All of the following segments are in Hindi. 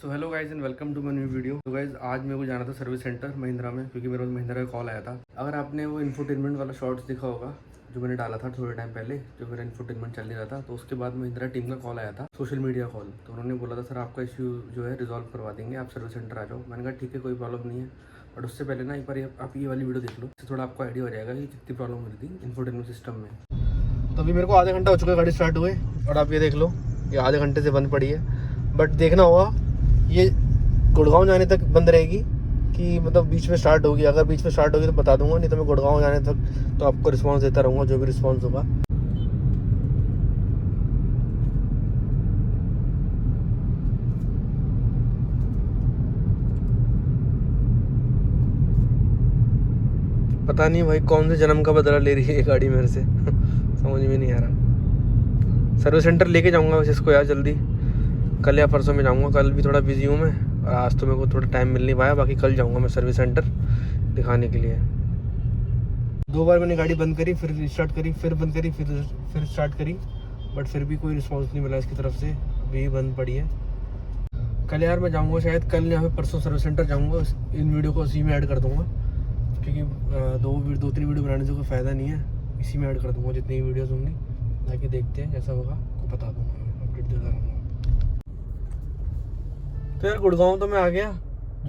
So hello guys and welcome to my new video. तो गाइज आज मेरे को जाना था सर्विस सेंटर महिंद्रा में, क्योंकि मेरे को महिंद्रा का कॉल आया था। अगर आपने वो इन्फोटेनमेंट वाला शॉर्ट्स देखा होगा जो मैंने डाला था थोड़े टाइम पहले, जो मेरा इन्फोटेनमेंट चल नहीं रहा था, तो उसके बाद महिंद्रा टीम का कॉल आया था, सोशल मीडिया कॉल। तो उन्होंने बोला था सर आपका इश्यू जो है रिजॉल्व करवा देंगे, आप सर्विस सेंटर आ जाओ। मैंने कहा ठीक है कोई प्रॉब्लम नहीं है, बट उससे पहले ना एक बार आप ये वाली वीडियो देख लो, इससे थोड़ा आपको आइडिया हो जाएगा कि कितनी प्रॉब्लम हो रही थी इन्फोटेनमेंट सिस्टम में। तो अभी मेरे को आधा घंटा हो चुका है गाड़ी स्टार्ट हुए, और आप ये देख लो ये आधे घंटे से बंद पड़ी है। बट देखना होगा ये गुड़गांव जाने तक बंद रहेगी कि मतलब बीच में स्टार्ट होगी। अगर बीच में स्टार्ट होगी तो बता दूंगा, नहीं तो मैं गुड़गांव जाने तक तो आपको रिस्पांस देता रहूँगा, जो भी रिस्पांस होगा। पता नहीं भाई कौन से जन्म का बदला ले रही है ये गाड़ी मेरे से समझ में नहीं आ रहा। सर्विस सेंटर लेके जाऊँगा वैसे इसको यार जल्दी, कल या परसों में जाऊँगा। कल भी थोड़ा बिजी हूँ मैं, और आज तो मेरे को थोड़ा टाइम मिल नहीं पाया। बाकी कल जाऊँगा मैं सर्विस सेंटर दिखाने के लिए। 2 बार मैंने गाड़ी बंद करी, फिर स्टार्ट करी, फिर बंद करी, फिर स्टार्ट करी, बट फिर भी कोई रिस्पांस नहीं मिला इसकी तरफ से, अभी बंद पड़ी है। कल यार मैं जाऊँगा शायद, कल या फिर परसों सर्विस सेंटर जाऊँगा। इन वीडियो को इसी में ऐड कर दूँगा, क्योंकि 2-3 वीडियो बनाने से कोई फ़ायदा नहीं है। इसी में ऐड कर दूँगा जितनी वीडियोज़ होंगी, ताकि देखते हैं जैसा होगा आपको बता दूँगा, अपडेट देता रहूँगा। तो यार गुड़गांव तो मैं आ गया,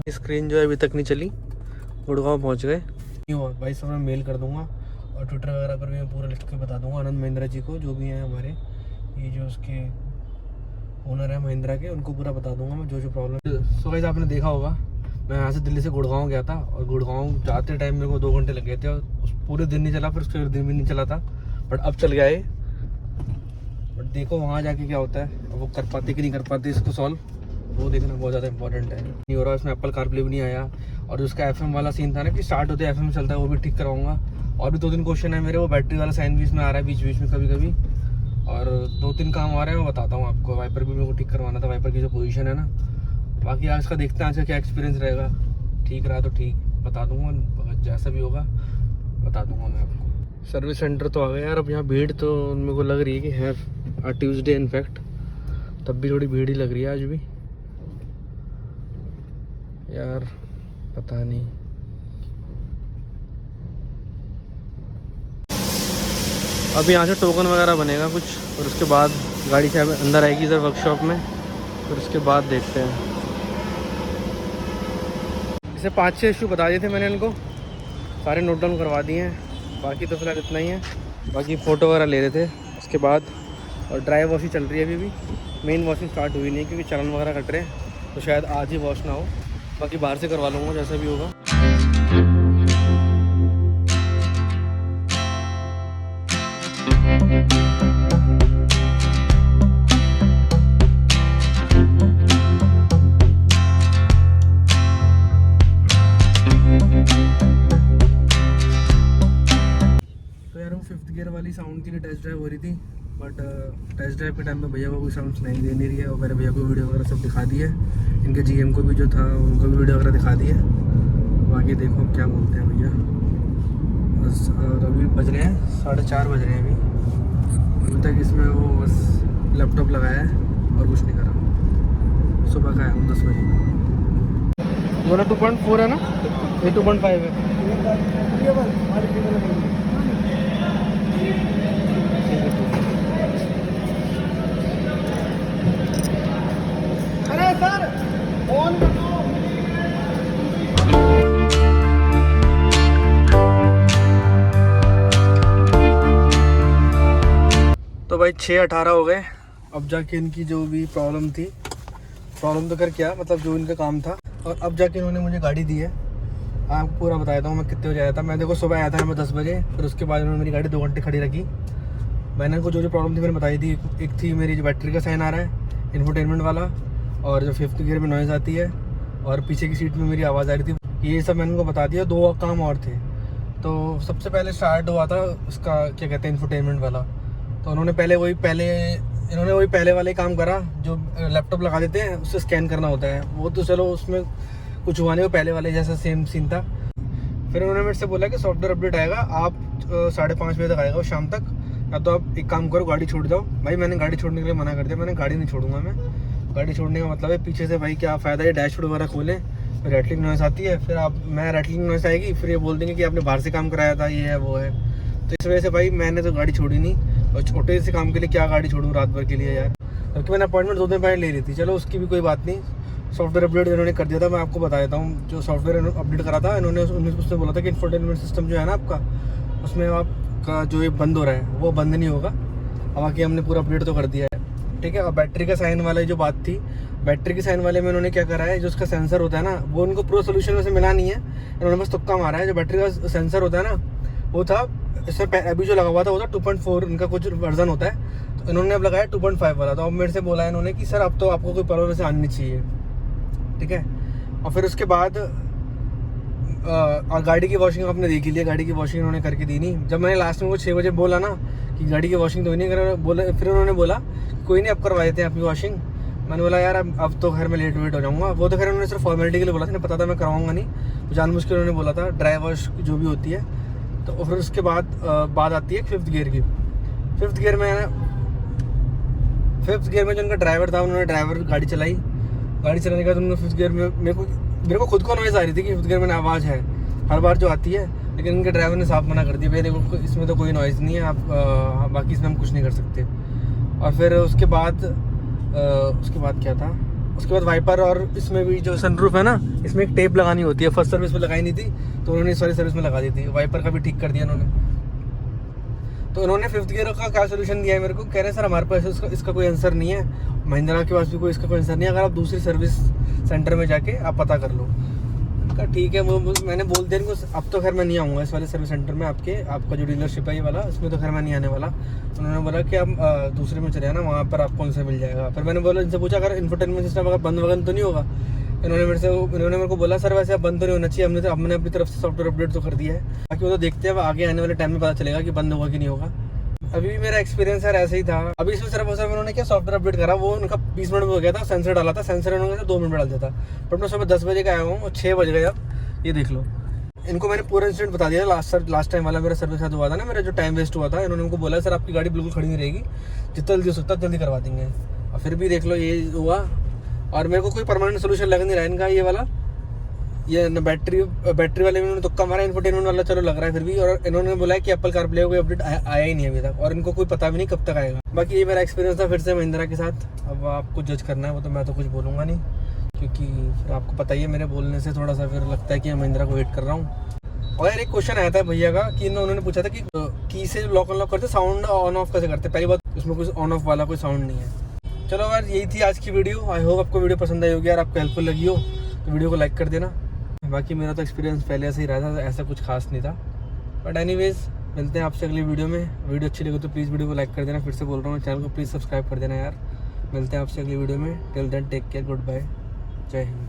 स्क्रीन जो है अभी तक नहीं चली, गुड़गांव पहुंच गए। नहीं हुआ भाई, सब मैं मेल कर दूंगा, और ट्विटर वगैरह पर भी मैं पूरा लिख के बता दूंगा आनंद महिंद्रा जी को, जो भी हैं हमारे ये जो उसके ओनर है महिंद्रा के, उनको पूरा बता दूंगा मैं जो प्रॉब्लम। सो गाइस आपने देखा होगा मैं यहाँ से दिल्ली से गुड़गांव गया था, और गुड़गांव जाते टाइम मेरे को 2 घंटे लग गए थे, और उस पूरे दिन नहीं चला, फिर उसके दिन भी नहीं चला था, बट अब चल गया है। बट देखो वहाँ जाके क्या होता है, वो कर पाते कि नहीं कर पाते इसको सॉल्व, वो देखना बहुत ज़्यादा इंपॉर्टेंट है। नहीं हो रहा इसमें, एप्पल कारप्ले भी नहीं आया, और उसका एफएम वाला सीन था ना कि स्टार्ट होते एफएम चलता है, वो भी ठीक कराऊंगा। और भी 2-3 क्वेश्चन है मेरे, वो बैटरी वाला साइन भी इसमें आ रहा है बीच बीच में कभी कभी, और 2-3 काम आ रहे हैं, मैं बताता हूँ आपको। वाइपर भी मेरे को ठीक करवाना था, वाइपर की जो पोजीशन है ना। बाकी आज का देखते हैं आज का क्या एक्सपीरियंस रहेगा, ठीक रहा तो ठीक बता दूँगा, जैसा भी होगा बता दूँगा मैं आपको। सर्विस सेंटर तो आ गया यार। अब यहाँ भीड़ तो मेरे को लग रही है कि है ट्यूसडे इनफैक्ट, तब भी थोड़ी भीड़ ही लग रही है आज भी यार, पता नहीं। अब यहाँ से टोकन वगैरह बनेगा कुछ, और उसके बाद गाड़ी से अंदर आएगी इधर वर्कशॉप में, फिर उसके बाद देखते हैं। इसे 5-6 इशू बता दिए थे मैंने इनको, सारे नोट डाउन करवा दिए हैं। बाकी तो फिलहाल इतना ही है, बाकी फ़ोटो वगैरह ले रहे थे उसके बाद। और ड्राई वॉश ही चल रही है अभी भी, मेन वॉशिंग स्टार्ट हुई नहीं, क्योंकि चालान वगैरह कट रहे हैं, तो शायद आज ही वॉश ना हो। बाकी बाहर से करवा लूँगा जैसा भी होगा। तो यार वो 5th गियर वाली साउंड के लिए टेस्ट ड्राइव हो रही थी, बट टेस्ट ड्राइव के टाइम में भैया को कोई साउंड नहीं दे नहीं रही है, और मेरे भैया को वीडियो वगैरह सब दिखा दी है, इनके जीएम को भी जो था उनको भी वीडियो वगैरह दिखा दी है। बाकी देखो क्या बोलते हैं भैया। बस और अभी बज रहे हैं 4:30 बज रहे हैं अभी तक इसमें वो बस लैपटॉप लगाया है और कुछ नहीं करा। सुबह का है 10 बजे। दोनों 2.4 है ना, ये 2.5 है। अरे सर ऑन करो। तो भाई 6:18 हो गए, अब जाके इनकी जो भी प्रॉब्लम थी, प्रॉब्लम तो कर क्या मतलब जो इनका काम था, और अब जाके इन्होंने मुझे गाड़ी दी है। आपको पूरा बता देता हूँ मैं कितने बजे आया था। मैं देखो सुबह आया था मैं 10 बजे, फिर उसके बाद इन्होंने मेरी गाड़ी 2 घंटे खड़ी रखी। मैंने इनको जो प्रॉब्लम थी मैंने बताई थी। एक थी मेरी जो बैटरी का साइन आ रहा है इन्फोटेनमेंट वाला, और जो 5th गियर में नॉइज़ आती है, और पीछे की सीट में मेरी आवाज़ आ रही थी। ये सब मैंने उनको बता दिया। 2 काम और थे। तो सबसे पहले स्टार्ट हुआ था उसका क्या कहते हैं इन्फोटेनमेंट वाला, तो इन्होंने वही पहले वाले काम करा जो लैपटॉप लगा देते हैं, उससे स्कैन करना होता है। वो तो चलो उसमें कुछ हुआ नहीं, वो पहले वाले जैसा सेम सीन था। फिर उन्होंने मेरे से बोला कि सॉफ्टवेयर अपडेट आएगा, आप 5:30 बजे तक आएगा वो शाम तक, या तो आप एक काम करो गाड़ी छोड़ जाओ। भाई मैंने गाड़ी छोड़ने के लिए मना कर दिया, मैंने गाड़ी नहीं छोड़ूंगा मैं। गाड़ी छोड़ने का मतलब है पीछे से भाई क्या फ़ायदा है, डैशबोर्ड वगैरह खोलें फिर रैटलिंग नॉइस आती है, फिर मैं रैटलिंग नॉइस आएगी, फिर ये बोल देंगे कि आपने बाहर से काम कराया था, ये है वो है। तो इस वजह से भाई मैंने तो गाड़ी छोड़ी नहीं, और छोटे से काम के लिए क्या गाड़ी छोड़ूँ रात भर के लिए यार, क्योंकि मैंने अपॉइंटमेंट 2 दिन पहले ले ली थी। चलो उसकी भी कोई बात नहीं, सॉफ्टवेयर अपडेट इन्होंने कर दिया था। मैं आपको बता देता हूँ, जो सॉफ्टवेयर अपडेट करा था इन्होंने, उसने बोला था कि इंफोटेनमेंट सिस्टम जो है ना आपका, उसमें आपका जो ये बंद हो रहा है वो बंद नहीं होगा। अब बाकी हमने पूरा अपडेट तो कर दिया है, ठीक है। और बैटरी का साइन वाला जो बात थी, बैटरी के साइन वाले में उन्होंने क्या करा है, जो उसका सेंसर होता है ना, वो उनको प्रो सोल्यूशन में से मिला नहीं है, इन्होंने बस तुक्का मारा है। जो बैटरी का सेंसर होता है ना, वो था इससे अभी जो लगा हुआ था वो था 2.4 इनका कुछ वर्जन होता है, तो इन्होंने अब लगाया 2.5 वाला। तो अब मेरे से बोला है इन्होंने कि सर अब तो आपको कोई प्रॉब्लम से आनी चाहिए, ठीक है। और फिर उसके बाद और गाड़ी की वॉशिंग आपने देख ही लिया, गाड़ी की वॉशिंग उन्होंने करके दी नहीं। जब मैंने लास्ट में वो 6 बजे बोला ना कि गाड़ी की वॉशिंग तो नहीं कर, बोला, फिर उन्होंने बोला कोई नहीं अब करवा देते हैं आपकी वॉशिंग। मैंने बोला यार अब तो घर में लेट वेट हो जाऊँगा। वो तो खैर उन्होंने सिर्फ फॉर्मेलिटी के लिए बोला था, नहीं पता था मैं करवाऊँगा नहीं, जानबूझ के उन्होंने बोला था ड्राई वॉश जो भी होती है। तो फिर उसके बाद बात आती है 5th गियर की। 5th गियर में जो उनका ड्राइवर था, उन्होंने ड्राइवर गाड़ी चलाई, गाड़ी चलाने के बाद उन्होंने 5th गियर में मेरे को खुद को नॉइज़ आ रही थी कि 5th गियर में आवाज़ है हर बार जो आती है, लेकिन उनके ड्राइवर ने साफ मना कर दिया, भाई देखो इसमें तो कोई नॉइज़ नहीं है, आप बाकी इसमें हम कुछ नहीं कर सकते। और फिर उसके बाद क्या था, उसके बाद वाइपर, और इसमें भी जो सनरूफ है ना, इसमें एक टेप लगानी होती है, फर्स्ट सर्विस में लगाई नहीं थी तो उन्होंने सारी सर्विस में लगा दी थी। वाइपर का भी ठीक कर दिया उन्होंने। तो इन्होंने 5th गियर का क्या सोल्यूशन दिया है मेरे को, कह रहे हैं सर हमारे पास इसका कोई आंसर नहीं है, महिंद्रा के पास भी इसका कोई आंसर नहीं है, अगर आप दूसरी सर्विस सेंटर में जाके आप पता कर लो। कहा ठीक है, मैंने बोल दिया इनको अब तो खैर मैं नहीं आऊँगा इस वाले सर्विस सेंटर में, आपका जो डीलरशिप है ये वाला, इसमें तो खैर मैं नहीं आने वाला। उन्होंने बोला कि आप दूसरे में चले आना, वहाँ पर आपको उनसे मिल जाएगा। फिर मैंने बोला इनसे पूछा अगर इंफोटेनमेंट सिस्टम अगर बंद वगन तो नहीं होगा। इन्होंने मेरे को बोला सर वैसे अब बंद तो नहीं होना चाहिए, हमने अपनी तरफ से सॉफ्टवेयर अपडेट तो कर दिया है, बाकी वो तो देखते हैं आगे आने वाले टाइम में पता चलेगा कि बंद होगा कि नहीं होगा। अभी भी मेरा एक्सपीरियंस यार ऐसे ही था। अभी इसमें सिर्फ उन्होंने क्या सॉफ्टवेयर अपडेट करा, वो उनका 20 मिनट में हो गया था, सेंसर डाला था, सेंसर उन्होंने 2 मिनट में डाल दिया था। बट मैं सुबह 10 बजे का आया हूँ और 6 बज गए, अब ये देख लो। इनको मैंने पूरा इंसिडेंट बता दिया, लास्ट टाइम वाला मेरा सर्विस साथ हुआ था ना, मेरा जो टाइम वेस्ट हुआ था, इन्होंने उनको बोला सर आपकी गाड़ी बिल्कुल खड़ी नहीं रहेगी, जितना जल्दी हो सकता है जल्दी करवा देंगे। और फिर भी देख लो ये हुआ, और मेरे को कोई परमानेंट सोल्यूशन लग नहीं रहा है इनका ये वाला। ये बैटरी वाले में उन्होंने तुक्का मारा, इंफोटेनमेंट वाला चलो लग रहा है फिर भी, और इन्होंने बोला है कि एप्पल कारप्ले कोई अपडेट आया ही नहीं अभी तक, और इनको कोई पता भी नहीं कब तक आएगा। बाकी ये मेरा एक्सपीरियंस था फिर से महिंद्रा के साथ। अब आपको जज करना है, वो तो मैं तो कुछ बोलूँगा नहीं, क्योंकि फिर आपको पता ही है मेरे बोलने से थोड़ा सा फिर लगता है कि मैं महिंद्रा को वेट कर रहा हूँ। और यार एक क्वेश्चन आया था भैया का कि उन्होंने पूछा था कि की से लॉक अनलॉक करते साउंड ऑन ऑफ कैसे करते। पहली बात उसमें कुछ ऑन ऑफ वाला कोई साउंड नहीं है। चलो यार यही थी आज की वीडियो, आई होप आपको वीडियो पसंद आई होगी, यार आपको हेल्पफुल लगी हो तो वीडियो को लाइक कर देना। बाकी मेरा तो एक्सपीरियंस पहले से ही रहा था, ऐसा कुछ खास नहीं था। बट एनीवेज मिलते हैं आपसे अगली वीडियो में। वीडियो अच्छी लगी तो प्लीज़ वीडियो को लाइक कर देना, फिर से बोल रहा हूँ चैनल को प्लीज़ सब्सक्राइब कर देना यार। मिलते हैं आपसे अगली वीडियो में, till then take care, good bye, जय हिंद।